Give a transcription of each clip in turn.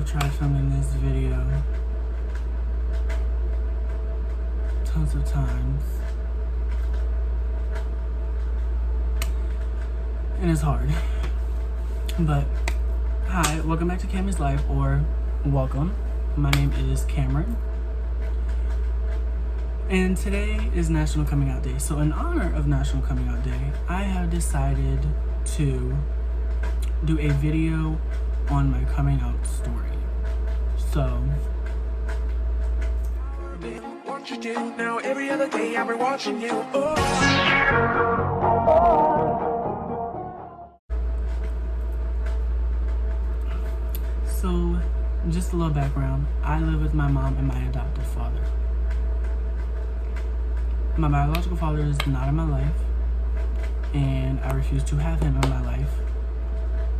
I've tried filming this video tons of times, and it's hard. But hi, welcome back to Cammy's Life, or welcome. My name is Cameron, and today is National Coming Out Day. So in honor of National Coming Out Day, I have decided to do a video on my coming out story. So what you do now, every other day I've been watching you. So just a little background. I live with my mom and my adoptive father. My biological father is not in my life, and I refuse to have him in my life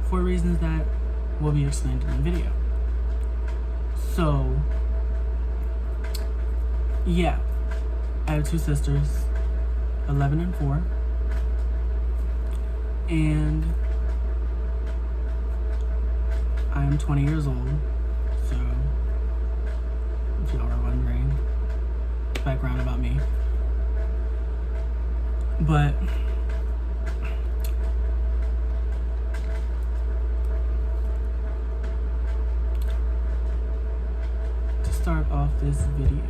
for reasons that will be explained in the video. So yeah, I have two sisters, 11 and 4, and I am 20 years old. So if y'all are wondering, background about me. But to start off this video,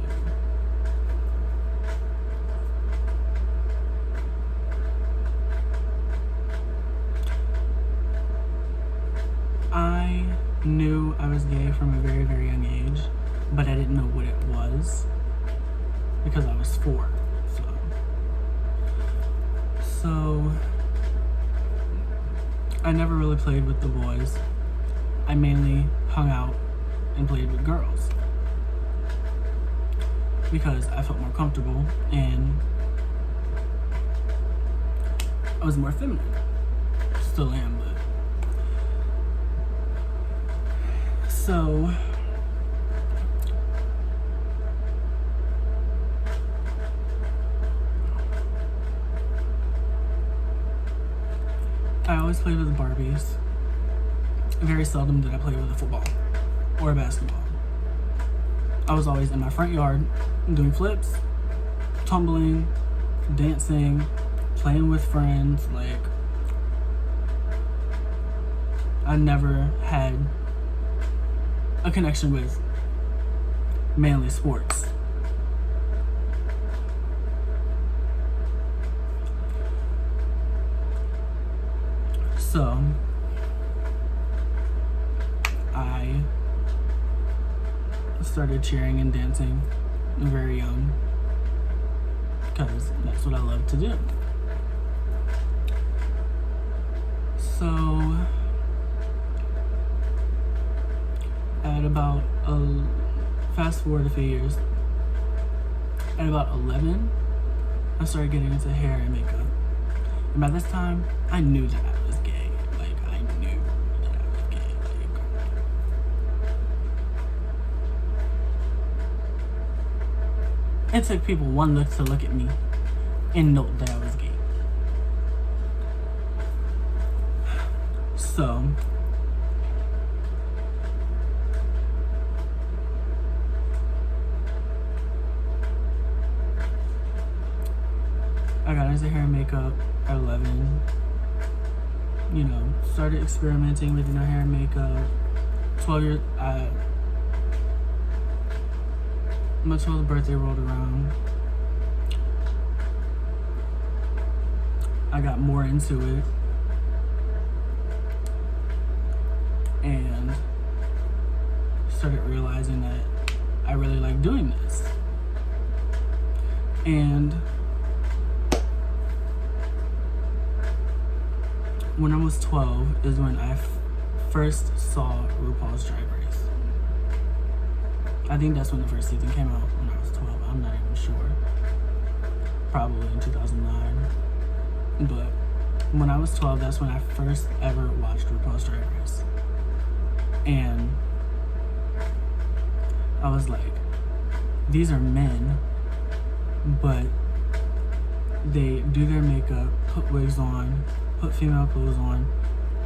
I knew I was gay from a very, very young age, but I didn't know what it was because I was 4. So I never really played with the boys. I mainly hung out and played with girls because I felt more comfortable and I was more feminine. Still am, but so I always played with Barbies. Very seldom did I play with a football or a basketball. I was always in my front yard doing flips, tumbling, dancing, playing with friends. Like, I never had a connection with manly sports. So I started cheering and dancing very young because that's what I love to do. So at about fast forward a few years, at about 11, I started getting into hair and makeup. And by this time, I knew that I was gay. Like, I knew that I was gay. It took people one look to look at me and note that I was gay. So I got into hair and makeup at 11. You know, started experimenting with hair and makeup. 12 years, my 12th birthday rolled around. I got more into it. And started realizing that I really like doing this. And when I was 12 is when I first saw RuPaul's Drag Race. I think that's when the first season came out, when I was 12. I'm not even sure. Probably in 2009. But when I was 12, that's when I first ever watched RuPaul's Drag Race. And I was like, these are men, but they do their makeup, put wigs on, put female clothes on,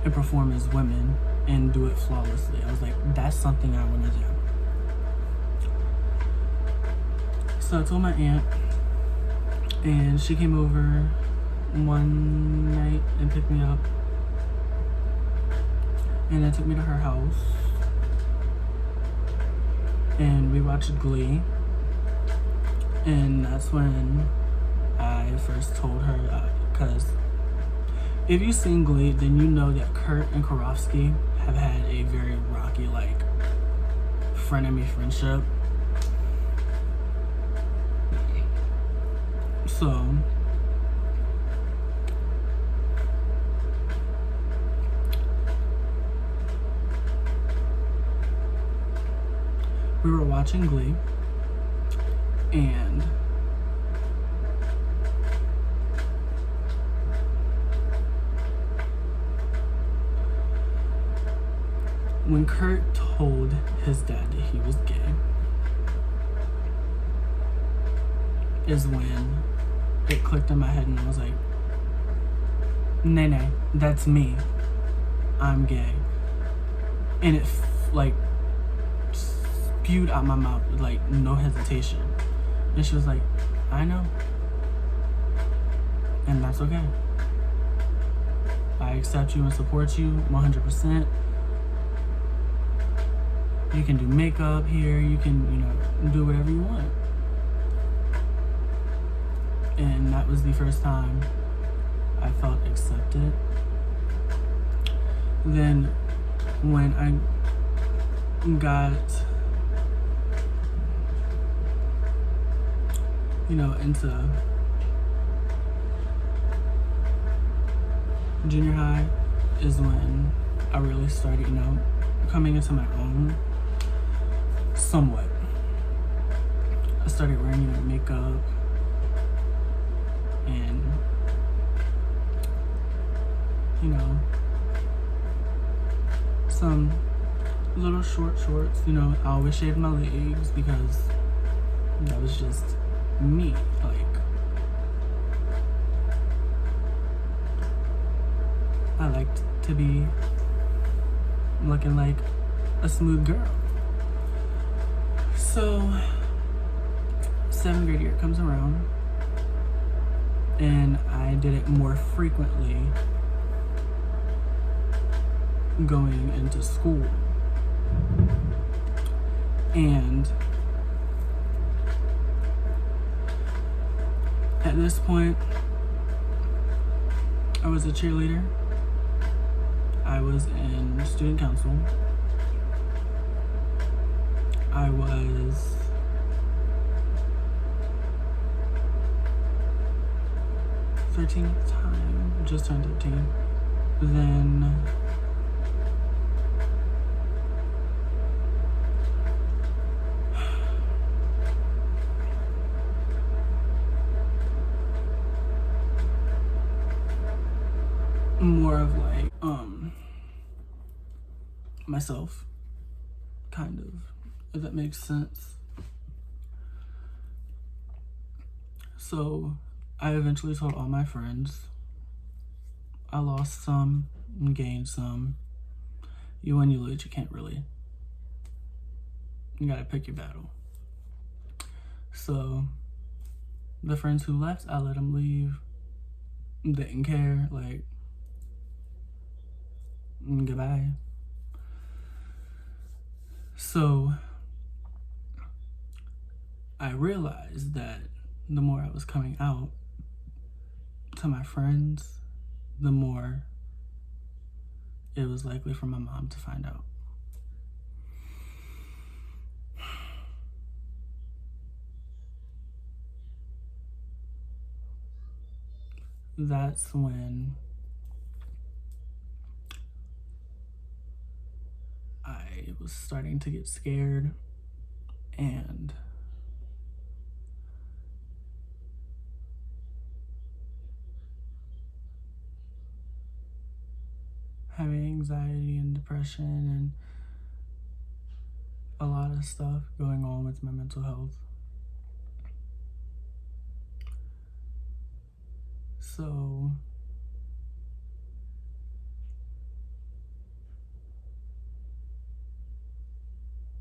and perform as women and do it flawlessly. I was like, that's something I want to do. So I told my aunt, and she came over one night and picked me up, and then took me to her house, and we watched Glee. And that's when I first told her, because if you've seen Glee, then you know that Kurt and Karofsky have had a very rocky, like, frenemy friendship. So we were watching Glee, and when Kurt told his dad that he was gay is when it clicked in my head, and I was like, nay, that's me. I'm gay. And it like spewed out my mouth with like no hesitation. And she was like, I know. And that's okay. I accept you and support you 100%. You can do makeup here, you can, do whatever you want. And that was the first time I felt accepted. Then when I got, into junior high is when I really started, coming into my own somewhat. I started wearing, makeup and, some little shorts, I always shaved my legs because that was just me. Like, I liked to be looking like a smooth girl. So 7th grade year comes around, and I did it more frequently going into school. And at this point, I was a cheerleader. I was in student council. I was just turned 13. Then more of like myself, kind of, if that makes sense. So I eventually told all my friends. I lost some and gained some. You win, you lose. You can't really. You gotta pick your battle. So the friends who left, I let them leave. Didn't care. Like, goodbye. So I realized that the more I was coming out to my friends, the more it was likely for my mom to find out. That's when I was starting to get scared and having anxiety and depression and a lot of stuff going on with my mental health. So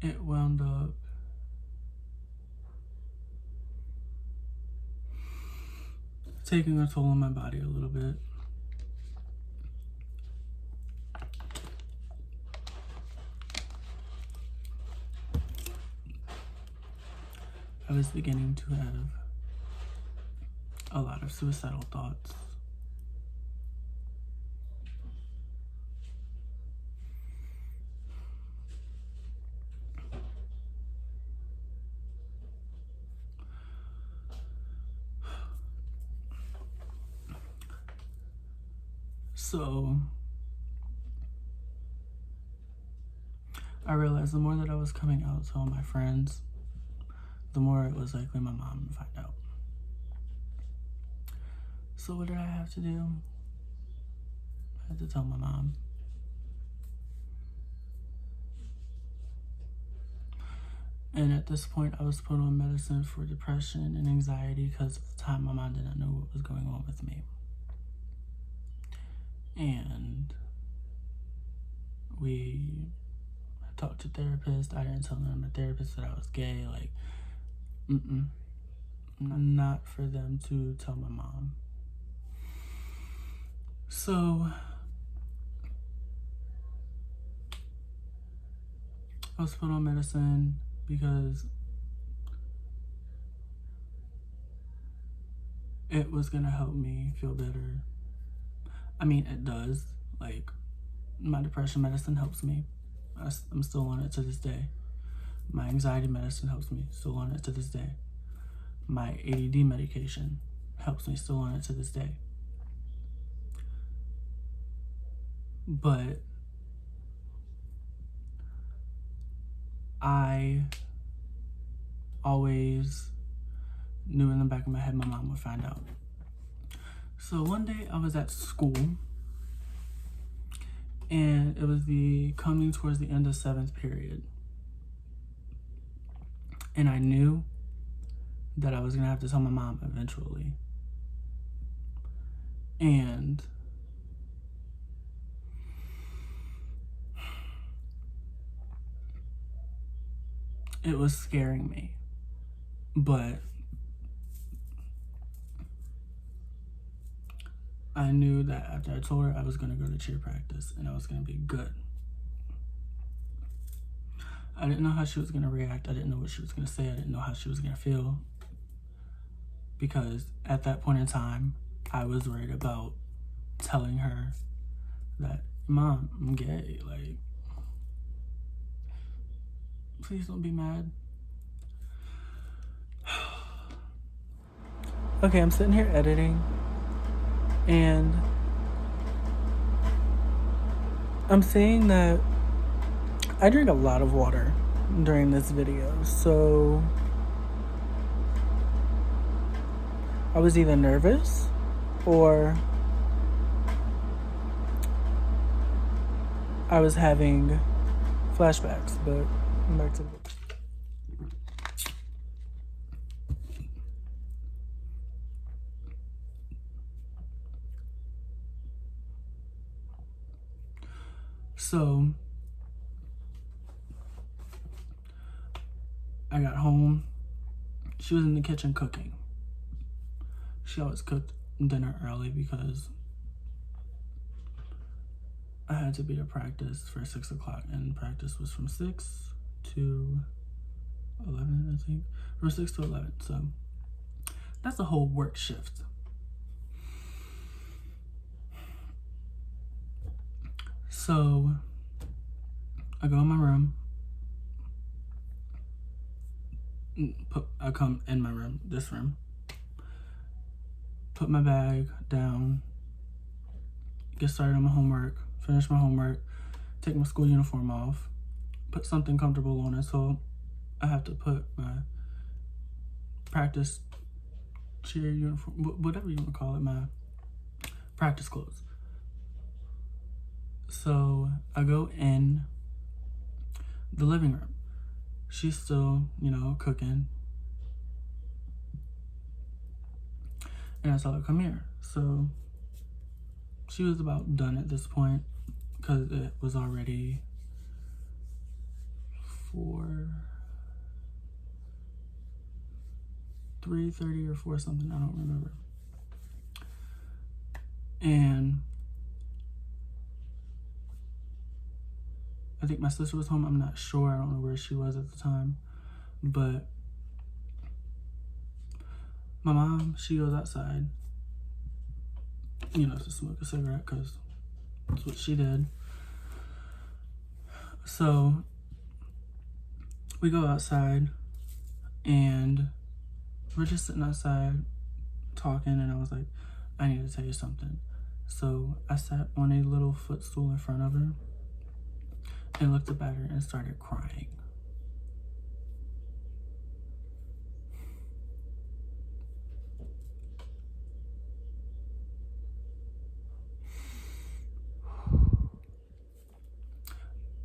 it wound up taking a toll on my body a little bit. I was beginning to have a lot of suicidal thoughts. So I realized the more that I was coming out to all my friends, the more it was likely my mom would find out. So what did I have to do? I had to tell my mom. And at this point, I was put on medicine for depression and anxiety because at the time my mom did not know what was going on with me. And we talked to therapists. I didn't tell them, my therapist, that I was gay. Like, not for them to tell my mom. So I was put on medicine because it was gonna help me feel better. I mean, it does. Like, my depression medicine helps me. I'm still on it to this day. My anxiety medicine helps me, still on it to this day. My ADD medication helps me, still on it to this day. But I always knew in the back of my head my mom would find out. So one day I was at school, and it was coming towards the end of 7th period. And I knew that I was gonna have to tell my mom eventually. And it was scaring me. But I knew that after I told her, I was gonna go to cheer practice and I was gonna be good. I didn't know how she was gonna react. I didn't know what she was gonna say. I didn't know how she was gonna feel. Because at that point in time, I was worried about telling her that, Mom, I'm gay. Like, please don't be mad. Okay, I'm sitting here editing, and I'm saying that I drink a lot of water during this video, so I was either nervous or I was having flashbacks, but back to the So I got home. She was in the kitchen cooking. She always cooked dinner early because I had to be at practice for 6 o'clock, and practice was from 6 to 11, I think. From 6 to 11, so that's a whole work shift. So I go in my room. I come in my room, this room. Put my bag down. Get started on my homework. Finish my homework. Take my school uniform off. Put something comfortable on it. So I have to put my practice cheer uniform, whatever you want to call it, my practice clothes. So I go in the living room. She's still, cooking. And I tell her, come here. So she was about done at this point because it was already 3:30 or 4 something, I don't remember. And I think my sister was home. I'm not sure. I don't know where she was at the time. But my mom, she goes outside, to smoke a cigarette because that's what she did. So we go outside and we're just sitting outside talking, and I was like, I need to tell you something. So I sat on a little footstool in front of her and looked up at her and started crying.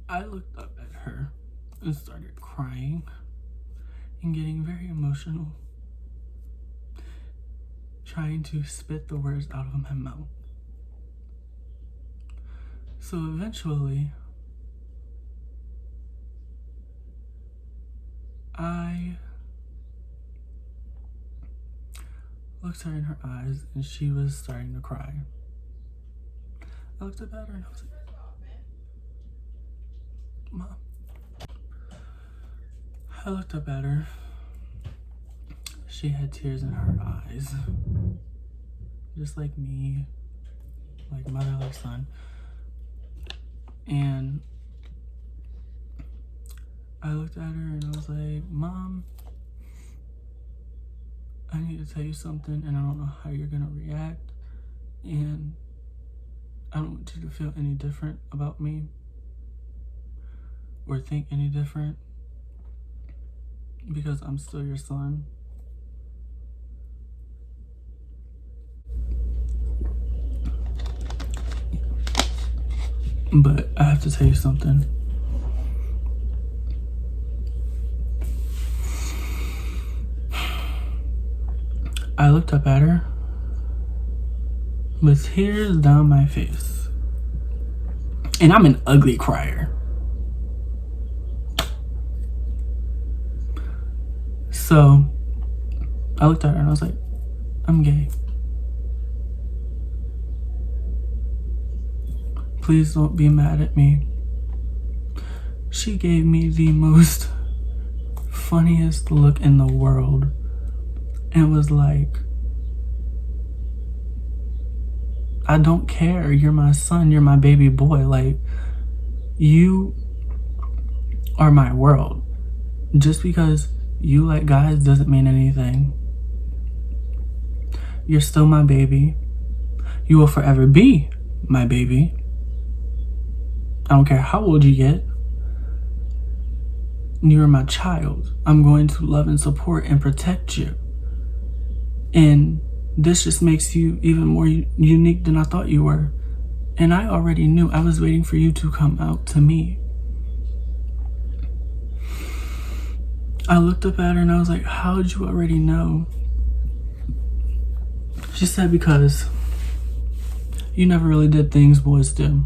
I looked up at her and started crying and getting very emotional, trying to spit the words out of my mouth. So eventually, I looked her in her eyes and she was starting to cry. I looked up at her and I was like, Mom. I looked up at her. She had tears in her eyes. Just like me, like mother, like son. And I looked at her and I was like, Mom, I need to tell you something and I don't know how you're gonna react. And I don't want you to feel any different about me or think any different because I'm still your son. But I have to tell you something. I looked up at her with tears down my face. And I'm an ugly crier. So I looked at her and I was like, I'm gay. Please don't be mad at me. She gave me the most funniest look in the world and was like, I don't care. You're my son. You're my baby boy. Like, you are my world. Just because you like guys doesn't mean anything. You're still my baby. You will forever be my baby. I don't care how old you get. You're my child. I'm going to love and support and protect you. And this just makes you even more unique than I thought you were. And I already knew. I was waiting for you to come out to me. I looked up at her and I was like, how did you already know? She said, because you never really did things boys do.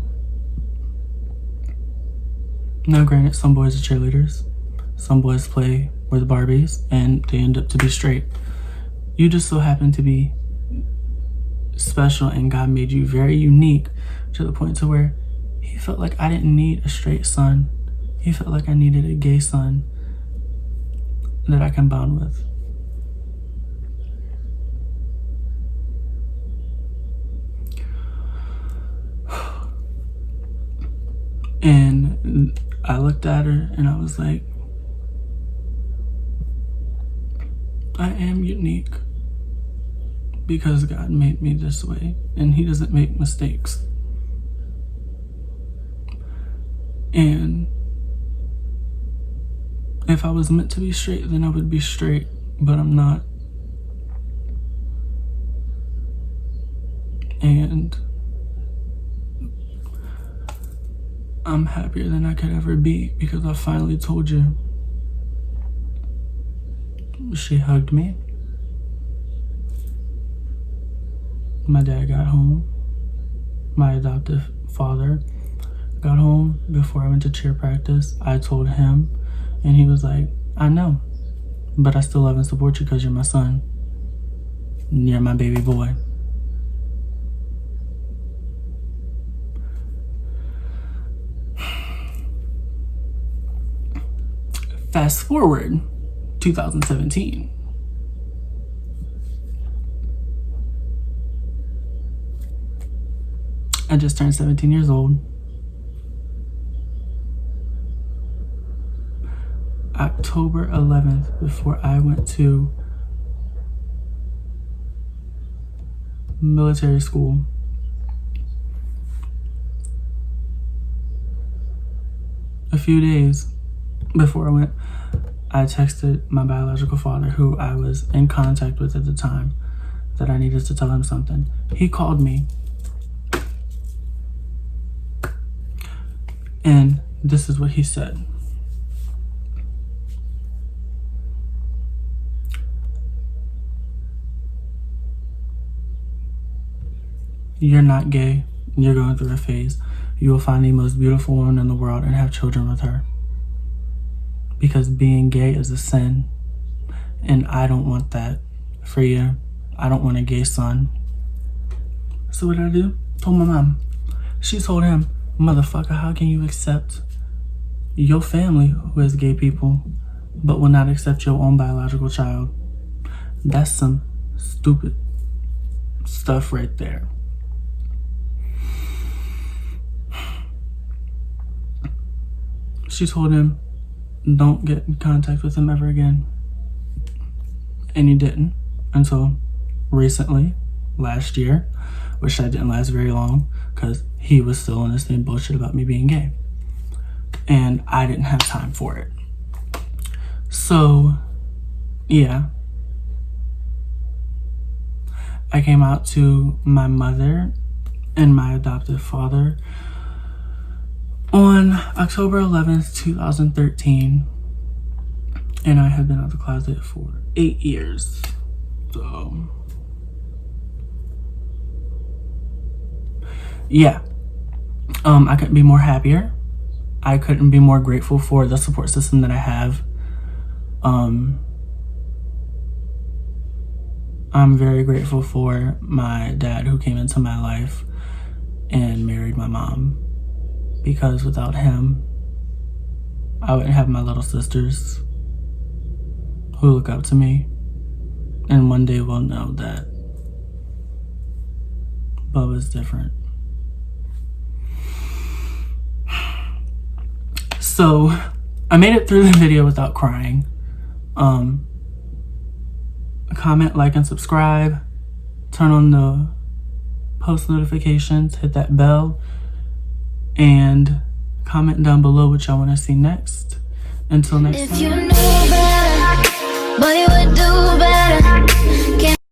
Now granted, some boys are cheerleaders. Some boys play with Barbies and they end up to be straight. You just so happen to be special and God made you very unique to the point to where he felt like I didn't need a straight son. He felt like I needed a gay son that I can bond with. And I looked at her and I was like, I am unique because God made me this way and he doesn't make mistakes. And if I was meant to be straight, then I would be straight, but I'm not. And I'm happier than I could ever be because I finally told you. She hugged me. My dad got home. My adoptive father got home before I went to cheer practice. I told him, And he was like, I know, but I still love and support you because you're my son. You're my baby boy. Fast forward, 2017. I just turned 17 years old. October 11th, before I went to military school, a few days before I went, I texted my biological father, who I was in contact with at the time, that I needed to tell him something. He called me, and this is what he said. You're not gay. You're going through a phase. You will find the most beautiful woman in the world and have children with her. Because being gay is a sin. And I don't want that for you. I don't want a gay son. So what did I do? Told my mom. She told him, motherfucker, how can you accept your family who has gay people but will not accept your own biological child? That's some stupid stuff right there. She told him, don't get in contact with him ever again. And he didn't until recently, last year, which that didn't last very long because he was still in the same bullshit about me being gay. And I didn't have time for it. So, yeah. I came out to my mother and my adoptive father on October 11th, 2013, and I have been out of the closet for 8 years. So, yeah, I couldn't be more happier. I couldn't be more grateful for the support system that I have. I'm very grateful for my dad, who came into my life and married my mom. Because without him, I wouldn't have my little sisters who look up to me. And one day we'll know that Bubba's different. So, I made it through the video without crying. Comment, like, and subscribe. Turn on the post notifications. Hit that bell. And comment down below what y'all want to see next. Until next time. If you knew better, boy, you would do better.